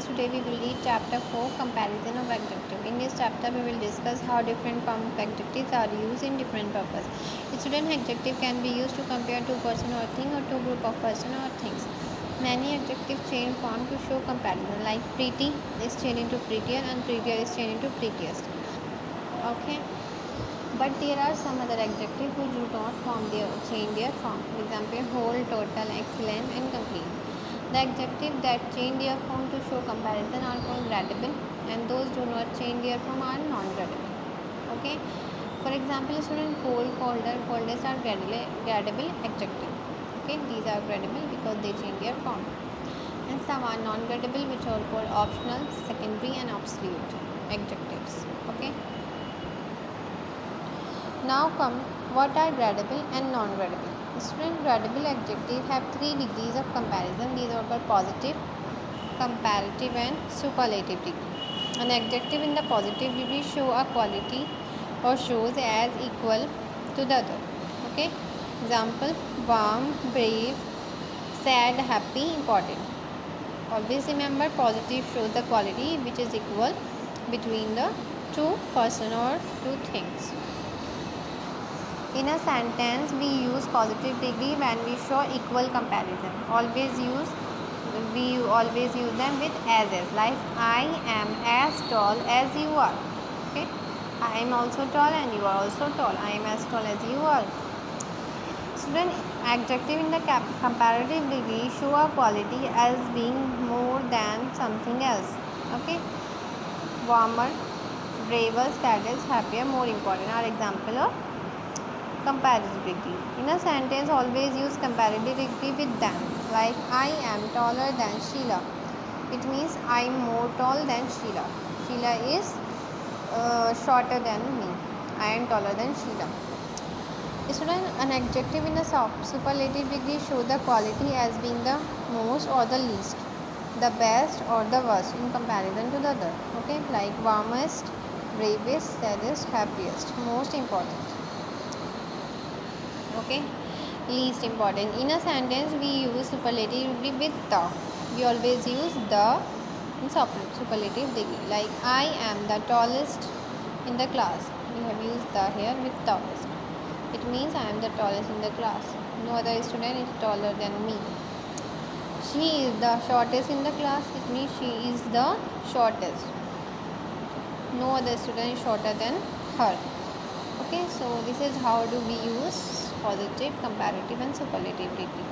students, today we will read chapter 4, comparison of adjective. In this chapter we will discuss how different form of adjectives are used in different purpose. A student adjective can be used to compare two person or thing or two group of person or things. Many adjectives change form to show comparison, like pretty is changed into prettier and prettier is changed into prettiest. Okay, but there are some other adjectives which do not change their form. For example, whole, total, excellent and complete. The adjectives that change their form to show comparison are called gradable, and those do not change their form are non-gradable. Okay. For example, student cold, colder, coldest are gradable adjective. Okay, these are gradable because they change their form. And some are non-gradable, which are called optional, secondary, and obsolete adjectives. Okay. Now come what are gradable and non-gradable. Student, gradable adjectives have 3 degrees of comparison. These are called positive, comparative and superlative degree. An adjective in the positive degree show a quality or shows as equal to the other. Okay. Example, warm, brave, sad, happy, important. Always remember positive shows the quality which is equal between the two person or two things. In a sentence, we use positive degree when we show equal comparison. We always use them with as. Like I am as tall as you are. Okay, I am also tall and you are also tall. I am as tall as you are. Student, adjective in the comparative degree show a quality as being more than something else. Okay, warmer, braver, saddest, happier, more important are example of comparative degree. In a sentence, always use comparative degree with than. Like I am taller than Sheila. It means I am more tall than Sheila. Sheila is shorter than me. I am taller than Sheila. Student, an adjective in the superlative degree show the quality as being the most or the least, the best or the worst in comparison to the other. Okay, like warmest, bravest, saddest, happiest, most important. Okay, least important. In a sentence, we use superlative degree with the. We always use the in superlative degree. Like I am the tallest in the class. We have used the here with tallest. It means I am the tallest in the class. No other student is taller than me. She is the shortest in the class. It means she is the shortest. No other student is shorter than her. Okay, so this is how do we use positive, comparative and superlative degree.